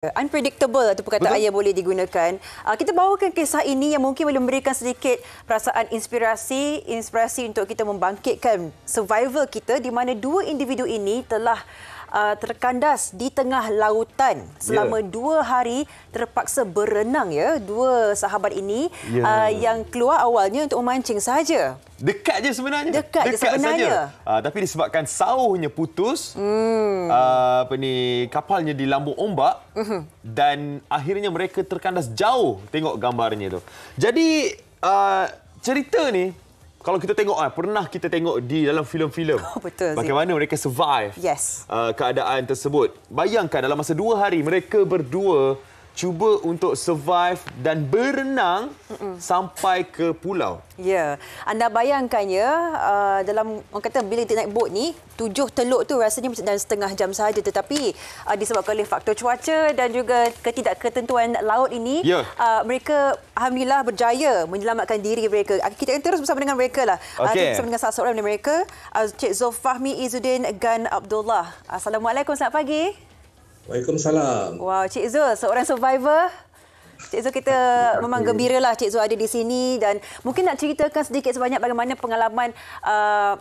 Unpredictable itu perkataan yang boleh digunakan. Kita bawakan kisah ini yang mungkin boleh memberikan sedikit perasaan inspirasi untuk kita membangkitkan survival kita di mana dua individu ini telah terkandas di tengah lautan selama 2 hari terpaksa berenang dua sahabat ini yang keluar awalnya untuk memancing sahaja. Dekat je sebenarnya. Dekat je sebenarnya. Tapi disebabkan sauhnya putus, kapalnya di lambung ombak dan akhirnya mereka terkandas jauh. Tengok gambarnya tu. Jadi cerita ni kalau kita tengok, pernah kita tengok di dalam filem-filem. Betul. Bagaimana mereka survive keadaan tersebut. Bayangkan dalam masa 2 hari mereka berdua cuba untuk survive dan berenang sampai ke pulau. Ya, anda bayangkannya dalam orang kata bila kita naik bot ni 7 teluk tu rasanya dalam setengah jam sahaja, tetapi disebabkan oleh faktor cuaca dan juga ketidakketentuan laut ini mereka alhamdulillah berjaya menyelamatkan diri mereka. Kita akan terus bersama dengan mereka lah. Bersama dengan salah seorang dari mereka, Cik Zulfahmi Izzuddin Gan Abdullah. Assalamualaikum, selamat pagi. Waalaikumsalam. Wow, Cik Zul, seorang survivor. Cik Zul, kita memang gembiralah Cik Zul ada di sini dan mungkin nak ceritakan sedikit sebanyak bagaimana pengalaman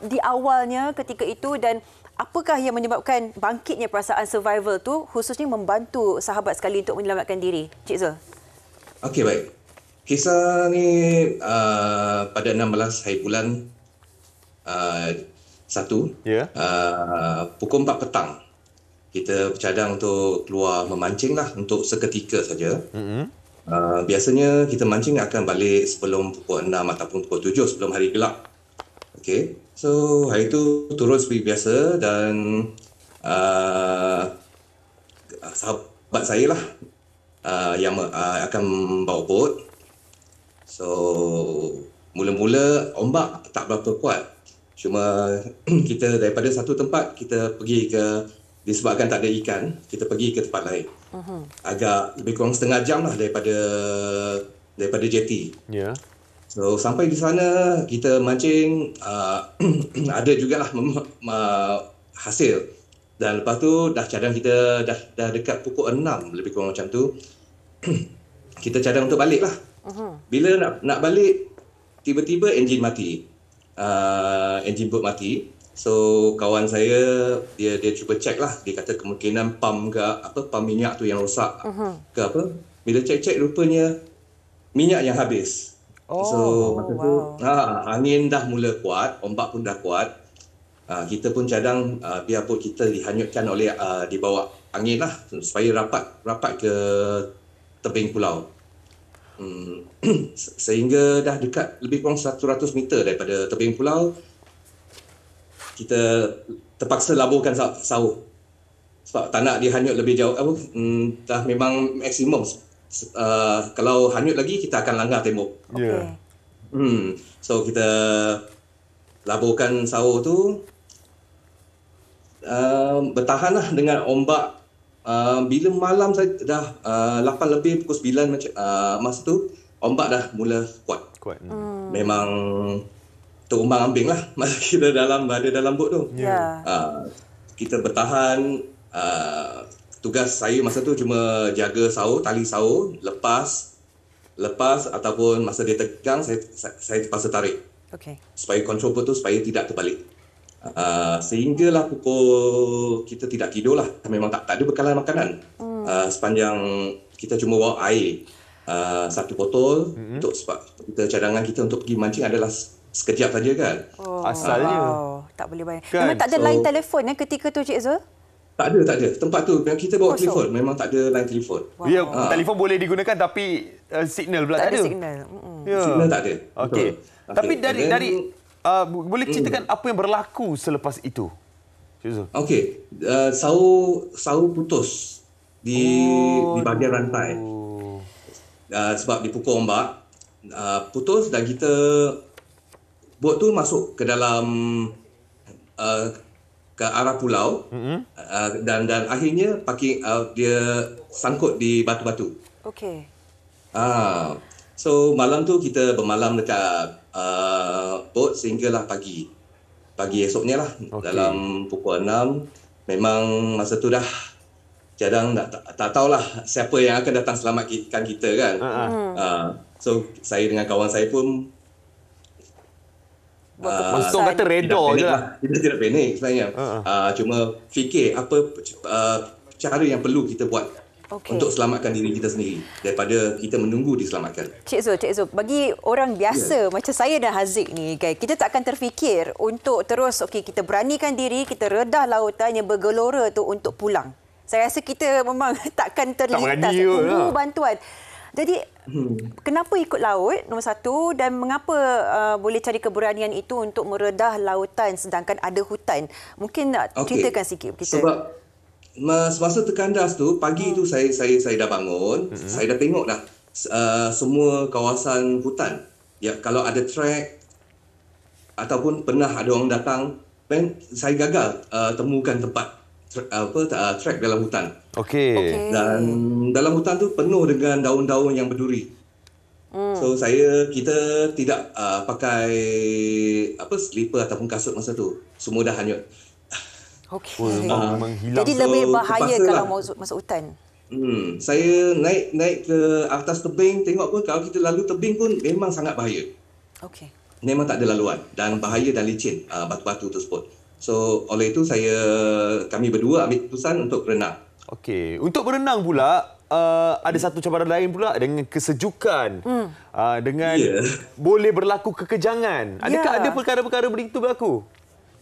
di awalnya ketika itu dan apakah yang menyebabkan bangkitnya perasaan survival tu khususnya membantu sahabat sekali untuk menyelamatkan diri. Cik Zul. Okey, baik. Kisah ni pada 16 hari bulan 1 pukul 4 petang. Kita bercadang untuk keluar memancing lah untuk seketika saja. Biasanya kita mancing akan balik sebelum pukul 6 ataupun pukul 7 sebelum hari gelap. Okey. So hari itu turun seperti biasa dan sahabat saya lah yang akan bawa bot. So mula-mula ombak tak berapa kuat. Cuma kita daripada satu tempat kita pergi ke, disebabkan tak ada ikan, kita pergi ke tempat lain. Agak lebih kurang setengah jam lah daripada jeti. So sampai di sana kita mancing, ada jugalah hasil. Dan lepas tu dah cadang kita dah dekat pukul 6 lebih kurang macam tu. Kita cadang untuk balik lah. Bila nak balik, tiba-tiba enjin mati. Enjin bot mati. So kawan saya dia cuba cek lah, dia kata kemungkinan pam minyak tu yang rosak ke apa. Bila cek rupanya minyak yang habis. So masa tu angin dah mula kuat, ombak pun dah kuat. Kita pun cadang biar bot kita dihanyutkan oleh di bawah angin lah supaya rapat ke tebing pulau. Sehingga dah dekat lebih kurang 100 meter daripada tebing pulau, kita terpaksa laburkan sauh sebab tak nak dia hanyut lebih jauh. Dah memang maksimum. Kalau hanyut lagi kita akan langgar tembok. So kita laburkan sauh tu, bertahanlah dengan ombak. Bila malam saya dah 8 lebih pukul 9 macam masa tu ombak dah mula kuat. Memang terumbang-ambing lah masa kita berada dalam bot tu. Kita bertahan. Tugas saya masa tu cuma jaga sauh, tali sauh, lepas ataupun masa dia tegang saya terpaksa tarik. Supaya kontrol bot tu supaya tidak terbalik. Sehinggalah pukul kita tidak tidur lah. Memang tak ada bekalan makanan. Sepanjang kita cuma bawa air 1 botol untuk sebab kita cadangan kita untuk pergi mancing adalah sekejap saja kan. Asalnya. Tak boleh bayang. Memang tak ada line telefon ketika tu Cik Zul? Tak ada. Tempat tu memang kita bawa telefon. Memang tak ada line telefon. Telefon boleh digunakan tapi signal pula tak ada. Signal tak ada. Okey. Tapi dari boleh ceritakan apa yang berlaku selepas itu? Cik Zul. Okey. Sauh putus di bahagian rantai. Sebab dipukul ombak. Putus dan kita bot tu masuk ke dalam ke arah pulau dan akhirnya dia sangkut di batu-batu. So malam tu kita bermalam dekat bot sehinggalah pagi esoknya lah. Dalam pukul 6 memang masa tu dah Kadang tak tahulah siapa yang akan datang selamatkan kita kan. So saya dengan kawan saya pun Maksud kata redor je lah. Kita tidak panik sebenarnya. Cuma fikir apa cara yang perlu kita buat untuk selamatkan diri kita sendiri daripada kita menunggu diselamatkan. Cik Zul, bagi orang biasa macam saya dan Haziq ni, kan, kita tak akan terfikir untuk terus kita beranikan diri, kita redah lautan yang bergelora tu untuk pulang. Saya rasa kita memang takkan terlintas tunggu bantuan. Jadi kenapa ikut laut nombor satu, dan mengapa boleh cari keberanian itu untuk meredah lautan sedangkan ada hutan? Mungkin nak ceritakan sikit kita. Sebab semasa terkandas tu pagi tu saya dah bangun, saya dah tengok dah semua kawasan hutan. Ya, kalau ada trek ataupun pernah ada orang datang, saya gagal temukan tempat trek dalam hutan. Okey. Dan dalam hutan tu penuh dengan daun-daun yang berduri. So kita tidak pakai slipper ataupun kasut masa tu. Semua dah hanyut. Jadi lebih bahaya kalau masuk hutan. Saya naik ke atas tebing, tengok pun kalau kita lalu tebing pun memang sangat bahaya. Memang tak ada laluan dan bahaya dan licin batu-batu tersebut. So oleh itu kami berdua ambil keputusan untuk berenang. Okey, untuk berenang pula ada satu cabaran lain pula dengan kesejukan, dengan boleh berlaku kekejangan. Adakah ada perkara-perkara begitu berlaku?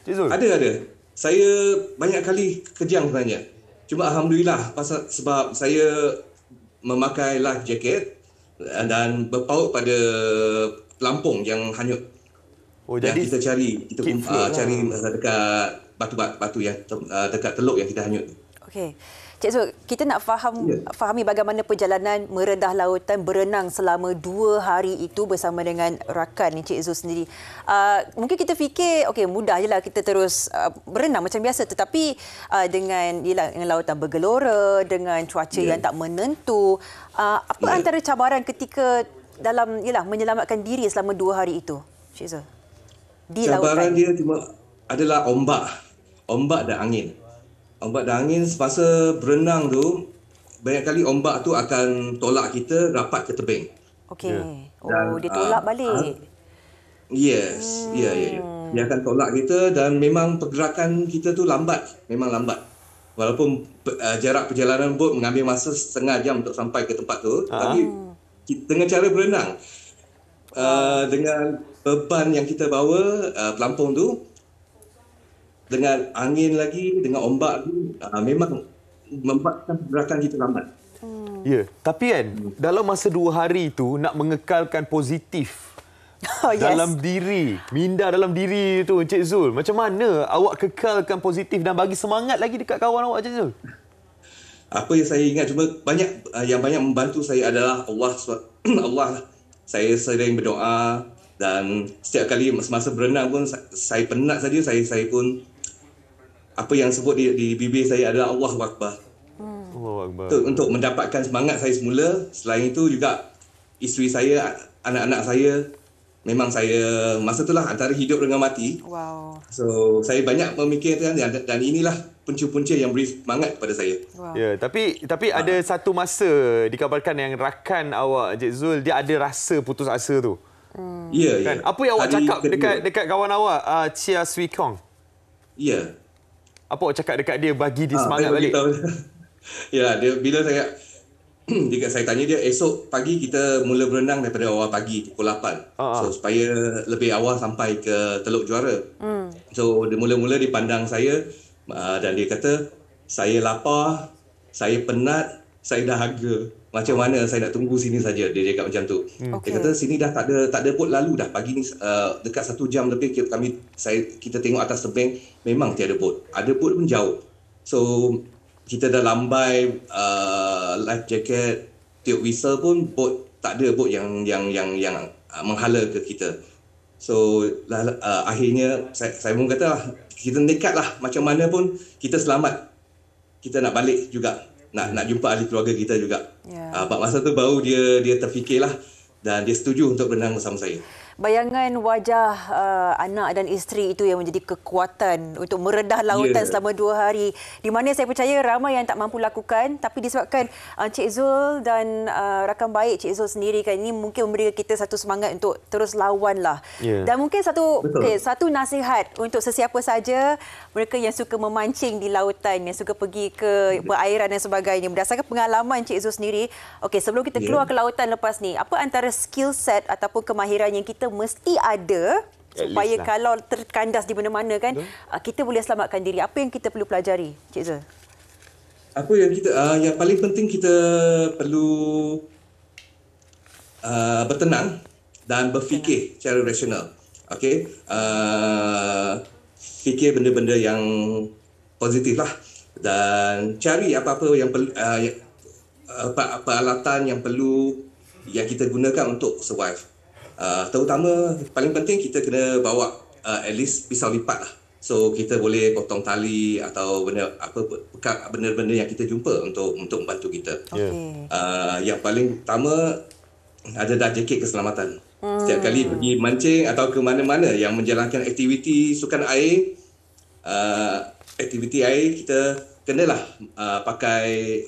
Cik Zul? Ada. Saya banyak kali kejang sebenarnya. Cuma alhamdulillah sebab saya memakai life jacket dan berpaut pada pelampung yang hanyut. Yang kita cari dekat batu yang dekat teluk yang kita hanyut. Okey. Cik Zul, kita nak fahami bagaimana perjalanan meredah lautan berenang selama 2 hari itu bersama dengan rakan Cik Zul sendiri. Mungkin kita fikir mudah je lah kita terus berenang macam biasa, tetapi dengan lautan bergelora, dengan cuaca yang tak menentu, apa antara cabaran ketika dalam menyelamatkan diri selama 2 hari itu, Cik Zul? Cabaran dia cuma adalah ombak dan angin. Ombak dan angin semasa berenang tu, banyak kali ombak tu akan tolak kita rapat ke tebing. Dia tolak balik. Yes. Ya. Dia akan tolak kita dan memang pergerakan kita tu memang lambat. Walaupun jarak perjalanan bot mengambil masa setengah jam untuk sampai ke tempat tu, tapi dengan cara berenang, dengan beban yang kita bawa, pelampung tu, dengan angin lagi, dengan ombak tu, memang membuatkan pergerakan kita lambat. Ya, tapi kan dalam masa 2 hari itu nak mengekalkan positif dalam diri, minda dalam diri tu, Encik Zul, macam mana awak kekalkan positif dan bagi semangat lagi dekat kawan awak, Encik Zul? Apa yang saya ingat, cuma yang banyak membantu saya adalah Allah. Saya sering berdoa dan setiap kali semasa berenang pun saya penat saja, saya pun apa yang sebut di bibir saya adalah Allahu Akbar. Allahu Akbar. Untuk mendapatkan semangat saya semula. Selain itu juga isteri saya, anak-anak saya, memang saya masa itulah antara hidup dengan mati. So saya banyak memikirkan dan inilah punca-punca yang beri semangat kepada saya. Ya, tapi ada satu masa dikabarkan yang rakan awak, Encik Zul, dia ada rasa putus asa tu. Ya. Apa yang awak cakap dekat kawan awak, Chia Swee Kong? Ya. Apa awak cakap dekat dia bagi dia semangat balik? Ya, bila saya tanya dia, esok pagi kita mula berenang daripada awal pagi pukul 8. So supaya lebih awal sampai ke Teluk Juara. So dia mula-mula dipandang saya dan dia kata, saya lapar, saya penat, saya dahaga. Macam mana saya nak tunggu sini saja, dia cakap macam tu. Dia kata sini dah tak ada bot lalu dah. Pagi ni dekat 1 jam lebih kita tengok atas tebing, memang tiada bot. Ada bot pun jauh. So kita dah lambai life jacket, tiup whistle pun tak ada bot yang menghala ke kita. So akhirnya saya pun kata kita nekat lah, macam mana pun kita selamat. Kita nak balik juga. Nak jumpa ahli keluarga kita juga. Masa tu baru dia terfikirlah dan dia setuju untuk berenang bersama saya. bayangan wajah anak dan isteri itu yang menjadi kekuatan untuk meredah lautan selama 2 hari. Di mana saya percaya ramai yang tak mampu lakukan, tapi disebabkan Cik Zul dan rakan baik Cik Zul sendiri kan ini mungkin memberi kita satu semangat untuk terus lawan lah. Dan mungkin satu nasihat untuk sesiapa saja mereka yang suka memancing di lautan, yang suka pergi ke perairan dan sebagainya. Berdasarkan pengalaman Cik Zul sendiri, sebelum kita keluar ke lautan lepas ni, apa antara skill set ataupun kemahiran yang kita mesti ada supaya kalau terkandas di mana-mana kan, kita boleh selamatkan diri? Apa yang kita perlu pelajari, Cik Zul? Apa yang kita yang paling penting kita perlu bertenang dan berfikir secara rasional. Okey, fikir benda-benda yang positif lah dan cari apa-apa yang peralatan yang perlu yang kita gunakan untuk survive. Terutama paling penting kita kena bawa at least pisau lipat lah. So kita boleh potong tali atau benda-benda yang kita jumpa untuk membantu kita. Yang paling utama ada jaket keselamatan. Setiap kali pergi mancing atau ke mana-mana yang menjalankan aktiviti sukan air, aktiviti air, kita kenalah pakai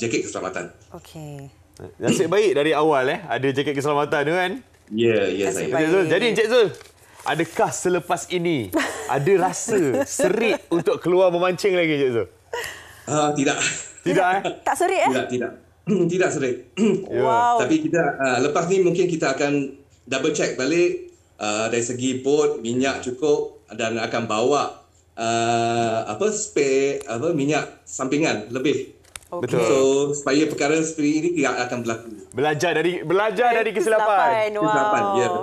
jaket keselamatan. Nasib baik dari awal ada jaket keselamatan tu kan? Ya, saya. Jadi Encik Zul, adakah selepas ini ada rasa serik untuk keluar memancing lagi, Encik Zul? Tidak. Tidak Tak serik Tidak. Tidak serik. Wow. Tapi kita lepas ni mungkin kita akan double check balik dari segi bot, minyak cukup dan akan bawa spare minyak sampingan lebih. Betul. So supaya perkara seperti ini tidak akan berlaku. Belajar dari kesilapan. Wow.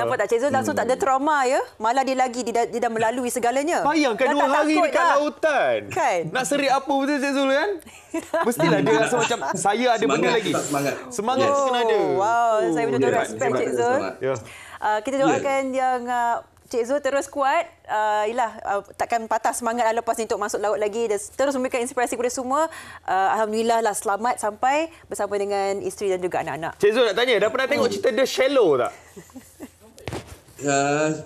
Nampak tak Cik Zul langsung tak ada trauma ya? Malah dia dah melalui segalanya. Bayangkan 2 hari dekat lautan. Kan? Nak serik apa betul Cik Zul kan? Mestilah dia rasa macam saya ada benda lagi. Semangat kena ada. Wow, saya betul-betul respect Cik Zul. Kita doakan yang Cik Zul terus kuat. Takkan patah semangat lepas ni untuk masuk laut lagi dan terus memberikan inspirasi kepada semua. Alhamdulillah lah selamat sampai bersama dengan isteri dan juga anak-anak. Cik Zul nak tanya, dah pernah tengok cerita The Shallow tak?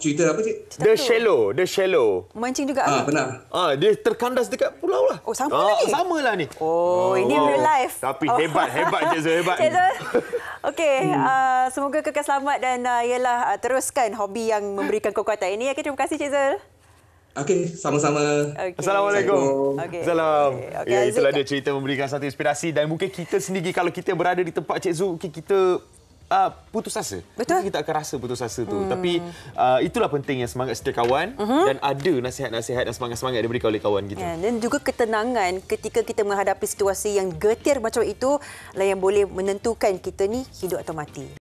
Cerita apa cik? The Shallow. Mancing juga pernah. Dia terkandas dekat pulau lah. Oh, sama lagi? Sama lah ni. Ini real life. Tapi hebat Cik Zul, hebat. Cik Zul. Okey, semoga kekal selamat dan teruskan hobi yang memberikan kekuatan ini. Terima kasih Cik Zul. Okey, sama-sama. Assalamualaikum. Salam. Okay, Itulah dia cerita memberikan satu inspirasi dan mungkin kita sendiri kalau kita berada di tempat Cik Zul, mungkin kita putus asa. Betul. Mungkin kita akan rasa putus asa tu. Tapi itulah pentingnya semangat setia kawan dan ada nasihat-nasihat dan semangat-semangat yang diberikan oleh kawan kita. Dan juga ketenangan ketika kita menghadapi situasi yang getir macam itu lah yang boleh menentukan kita ni hidup atau mati.